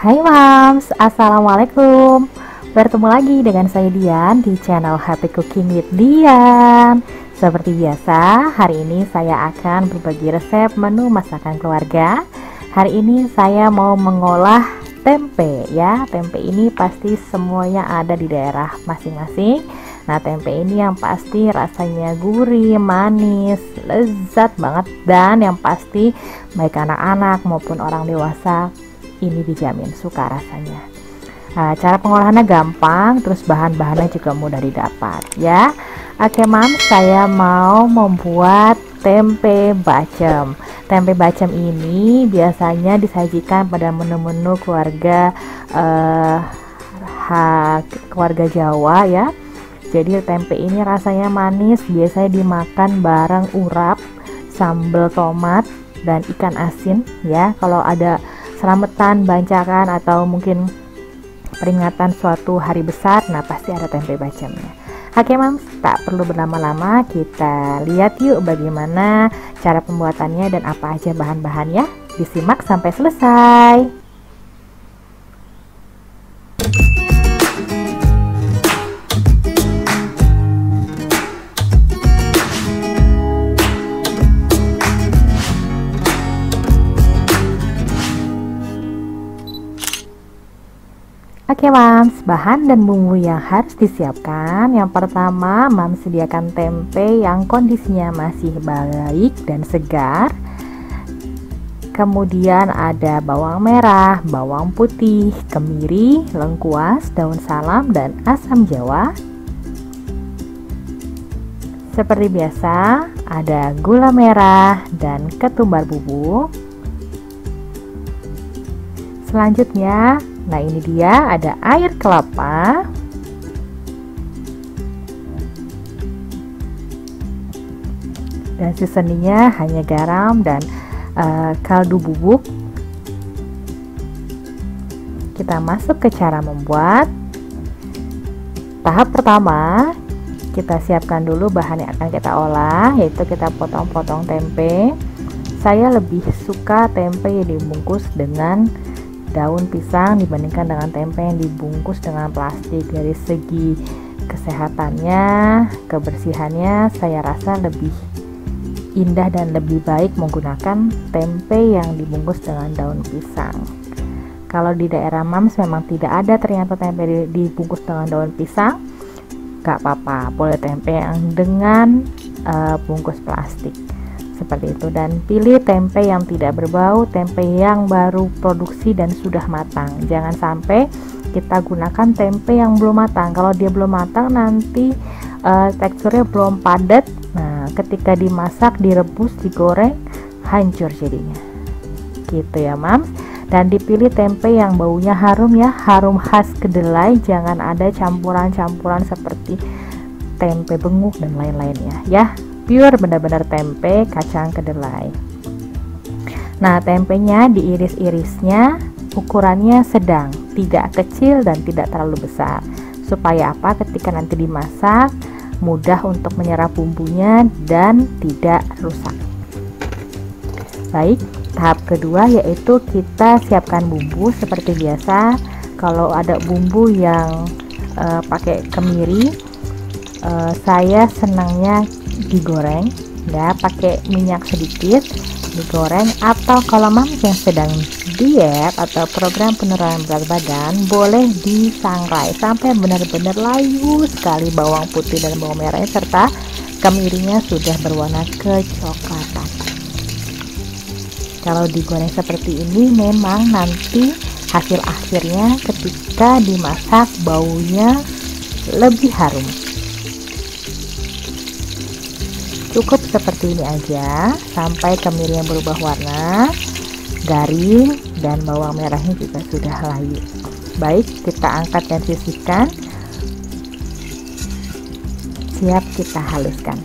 Hai Mams, Assalamualaikum. Bertemu lagi dengan saya Dian di channel Happy Cooking with Dian. Seperti biasa, hari ini saya akan berbagi resep menu masakan keluarga. Hari ini saya mau mengolah tempe ya. Tempe ini pasti semuanya ada di daerah masing-masing. Nah, tempe ini yang pasti rasanya gurih, manis, lezat banget, dan yang pasti baik anak-anak maupun orang dewasa ini dijamin suka rasanya. Nah, cara pengolahannya gampang, terus bahan-bahannya juga mudah didapat ya. Oke Mam, saya mau membuat tempe bacem. Tempe bacem ini biasanya disajikan pada menu-menu keluarga keluarga Jawa ya. Jadi tempe ini rasanya manis, biasanya dimakan bareng urap, sambal tomat, dan ikan asin ya. Kalau ada selamatan, bancakan, atau mungkin peringatan suatu hari besar, nah pasti ada tempe bacemnya. Oke Mams, tak perlu berlama-lama, kita lihat yuk bagaimana cara pembuatannya dan apa aja bahan-bahannya. Disimak sampai selesai. Oke Mams, bahan dan bumbu yang harus disiapkan. Yang pertama, Mams sediakan tempe yang kondisinya masih baik dan segar. Kemudian ada bawang merah, bawang putih, kemiri, lengkuas, daun salam, dan asam jawa. Seperti biasa, ada gula merah dan ketumbar bubuk. Selanjutnya, nah ini dia, ada air kelapa, dan seasoningnya hanya garam dan kaldu bubuk. Kita masuk ke cara membuat. Tahap pertama, kita siapkan dulu bahan yang akan kita olah, yaitu kita potong-potong tempe. Saya lebih suka tempe yang dibungkus dengan daun pisang dibandingkan dengan tempe yang dibungkus dengan plastik. Dari segi kesehatannya, kebersihannya, saya rasa lebih indah dan lebih baik menggunakan tempe yang dibungkus dengan daun pisang. Kalau di daerah Mams memang tidak ada ternyata tempe dibungkus dengan daun pisang, gak apa-apa, boleh tempe yang dengan bungkus plastik seperti itu. Dan pilih tempe yang tidak berbau, tempe yang baru produksi dan sudah matang. Jangan sampai kita gunakan tempe yang belum matang. Kalau dia belum matang nanti teksturnya belum padat. Nah, ketika dimasak, direbus, digoreng, hancur jadinya. Gitu ya Mams. Dan dipilih tempe yang baunya harum ya, harum khas kedelai. Jangan ada campuran-campuran seperti tempe benguk dan lain-lainnya ya. Pure benar-benar tempe kacang kedelai. Nah, tempenya diiris-irisnya ukurannya sedang, tidak kecil dan tidak terlalu besar. Supaya apa? Ketika nanti dimasak mudah untuk menyerap bumbunya dan tidak rusak. Baik, tahap kedua yaitu kita siapkan bumbu seperti biasa. Kalau ada bumbu yang pakai kemiri, saya senangnya digoreng ya, pakai minyak sedikit, digoreng. Atau kalau Mams yang sedang diet atau program penurunan berat badan, boleh disangrai sampai benar-benar layu sekali bawang putih dan bawang merahnya serta kemirinya sudah berwarna kecoklatan. Kalau digoreng seperti ini memang nanti hasil akhirnya ketika dimasak baunya lebih harum. Cukup seperti ini aja sampai kemirinya berubah warna, garing, dan bawang merahnya juga sudah layu. Baik, kita angkat dan sisihkan. Siap kita haluskan.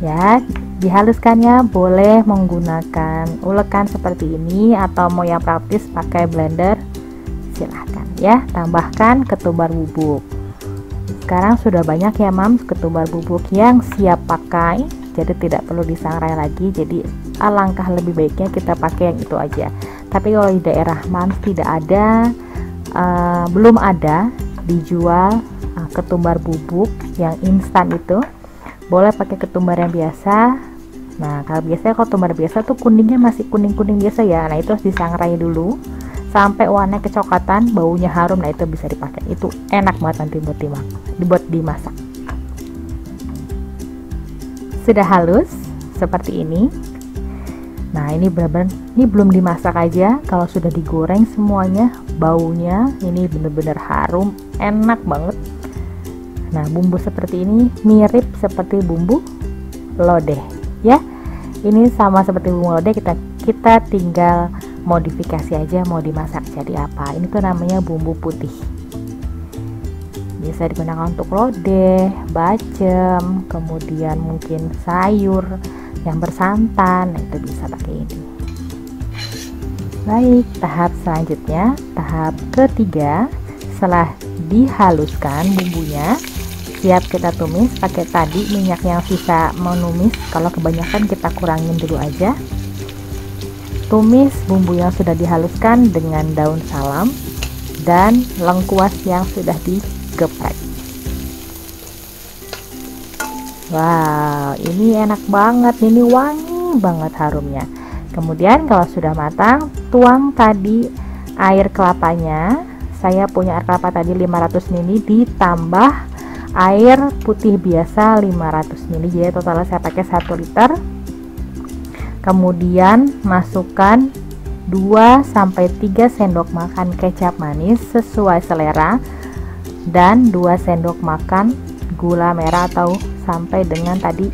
Ya, dihaluskannya boleh menggunakan ulekan seperti ini atau mau yang praktis pakai blender, silahkan ya. Tambahkan ketumbar bubuk. Sekarang sudah banyak ya Mams ketumbar bubuk yang siap pakai. jadi tidak perlu disangrai lagi. Jadi alangkah lebih baiknya kita pakai yang itu aja. Tapi kalau di daerah Mams tidak ada, belum ada dijual ketumbar bubuk yang instan itu, boleh pakai ketumbar yang biasa. Nah, kalau biasanya kalau ketumbar biasa tuh kuningnya masih kuning-kuning biasa ya. Nah, itu harus disangrai dulu sampai warnanya kecoklatan, baunya harum. Nah, itu bisa dipakai, itu enak banget nanti buat dimasak. Sudah halus seperti ini. Nah, ini benar-benar, ini belum dimasak aja, kalau sudah digoreng semuanya baunya ini benar-benar harum, enak banget. Nah, bumbu seperti ini mirip seperti bumbu lodeh ya. Ini sama seperti bumbu lodeh, kita tinggal modifikasi aja mau dimasak jadi apa. Ini tuh namanya bumbu putih, bisa digunakan untuk lodeh, bacem, kemudian mungkin sayur yang bersantan. Nah, itu bisa pakai ini. Baik, tahap selanjutnya, tahap ketiga, setelah dihaluskan bumbunya, siap kita tumis pakai tadi minyak yang sisa menumis. Kalau kebanyakan kita kurangin dulu aja. Tumis bumbu yang sudah dihaluskan dengan daun salam dan lengkuas yang sudah digeprek. Wow, ini enak banget, ini wangi banget harumnya. Kemudian kalau sudah matang, tuang tadi air kelapanya. Saya punya air kelapa tadi 500 ml ditambah air putih biasa 500 ml, jadi totalnya saya pakai 1 liter. Kemudian masukkan 2-3 sendok makan kecap manis sesuai selera dan 2 sendok makan gula merah atau sampai dengan tadi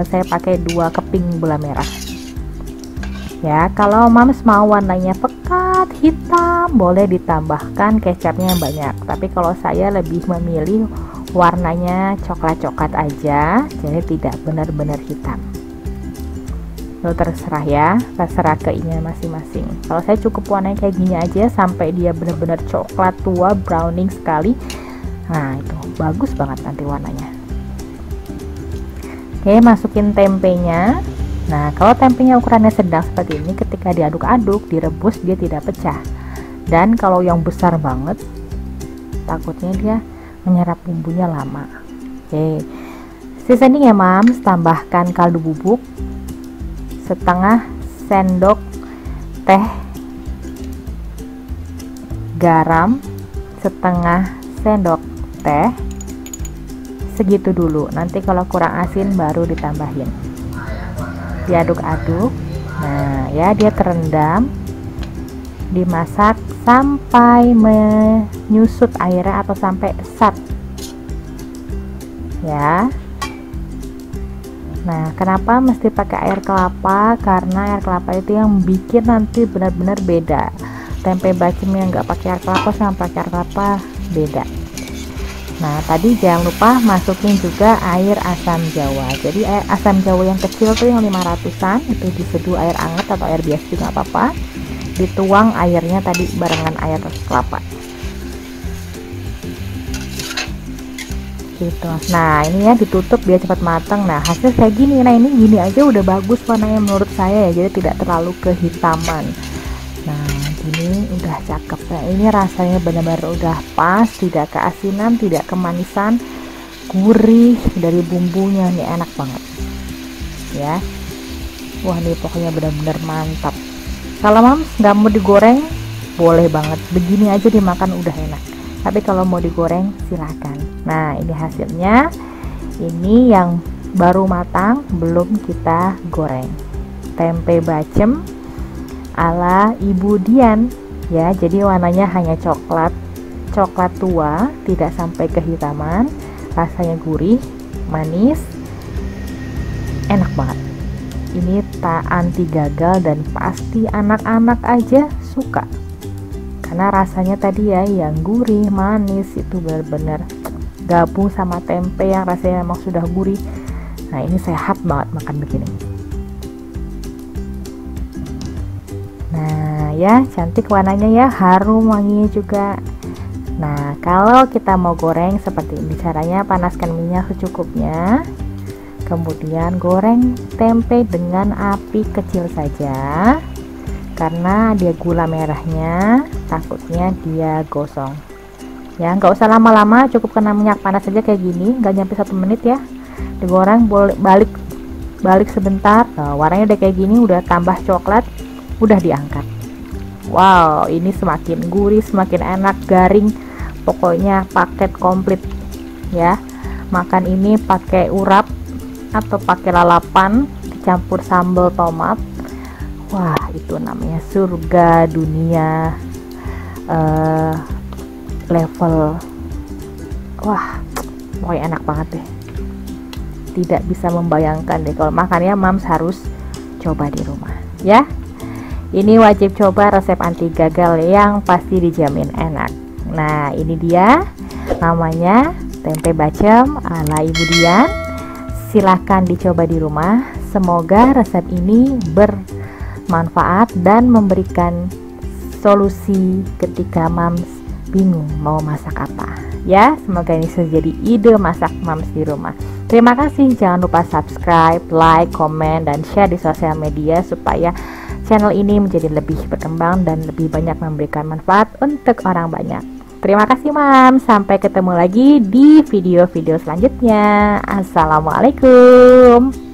saya pakai 2 keping gula merah. Ya, kalau Mams mau warnanya pekat hitam, boleh ditambahkan kecapnya yang banyak. Tapi kalau saya lebih memilih warnanya coklat-coklat aja, jadi tidak benar-benar hitam. Lo terserah ya, terserah keinginan masing-masing. Kalau saya cukup warnanya kayak gini aja sampai dia benar-benar coklat tua, browning sekali. Nah, itu bagus banget nanti warnanya. Oke, masukin tempenya. Nah, kalau tempenya ukurannya sedang seperti ini, ketika diaduk-aduk, direbus dia tidak pecah. Dan kalau yang besar banget, takutnya dia menyerap bumbunya lama. Oke, seasoning ya Mams, tambahkan kaldu bubuk setengah sendok teh, garam setengah sendok teh, segitu dulu. Nanti kalau kurang asin baru ditambahin. Diaduk-aduk. Nah, ya, dia terendam, dimasak sampai menyusut airnya atau sampai sat ya. Nah, kenapa mesti pakai air kelapa? Karena air kelapa itu yang bikin nanti benar-benar beda. Tempe bacem yang nggak pakai air kelapa sama pakai air kelapa beda. Nah, tadi jangan lupa masukin juga air asam jawa. Jadi air asam jawa yang kecil tuh yang 500-an, itu diseduh air hangat atau air biasa juga nggak apa-apa. Dituang airnya tadi barengan air kelapa. Gitu. Nah, ini ya ditutup biar cepat matang. Nah, hasil kayak gini. Nah, ini gini aja udah bagus warnanya menurut saya ya. Jadi tidak terlalu kehitaman. Nah, gini udah cakep. Nah, ini rasanya benar-benar udah pas, tidak keasinan, tidak kemanisan, gurih dari bumbunya. Ini enak banget. Ya. Wah, ini pokoknya benar-benar mantap. Kalau Mams nggak mau digoreng, boleh banget. Begini aja dimakan udah enak. Tapi kalau mau digoreng silahkan. Nah, ini hasilnya. Ini yang baru matang, belum kita goreng. Tempe bacem ala Ibu Dian ya. Jadi warnanya hanya coklat tua, tidak sampai kehitaman. Rasanya gurih, manis, enak banget. Ini tak anti gagal dan pasti anak-anak aja suka. Karena rasanya tadi ya yang gurih, manis, itu benar-benar gabung sama tempe yang rasanya memang sudah gurih. Nah, ini sehat banget makan begini. Nah, ya cantik warnanya ya, harum wanginya juga. Nah, kalau kita mau goreng seperti ini caranya, panaskan minyak secukupnya. Kemudian goreng tempe dengan api kecil saja, karena dia gula merahnya, takutnya dia gosong. Ya, nggak usah lama-lama, cukup kena minyak panas saja kayak gini, nggak nyampe 1 menit ya. Digoreng, balik sebentar. Nah, warnanya udah kayak gini, udah tambah coklat, udah diangkat. Wow, ini semakin gurih, semakin enak, garing, pokoknya paket komplit ya. Makan ini pakai urap atau pakai lalapan dicampur sambal tomat. Wah, itu namanya surga dunia level. Wah, pokoknya enak banget deh. Tidak bisa membayangkan deh kalau makannya. Mams harus coba di rumah ya. Ini wajib coba resep anti gagal yang pasti dijamin enak. Nah, ini dia namanya tempe bacem ala Ibu Dian. Silahkan dicoba di rumah. Semoga resep ini bermanfaat dan memberikan solusi ketika Mams bingung mau masak apa ya. Semoga ini bisa jadi ide masak Mams di rumah. Terima kasih, jangan lupa subscribe, like, komen, dan share di sosial media supaya channel ini menjadi lebih berkembang dan lebih banyak memberikan manfaat untuk orang banyak. Terima kasih Mams, sampai ketemu lagi di video-video selanjutnya. Assalamualaikum.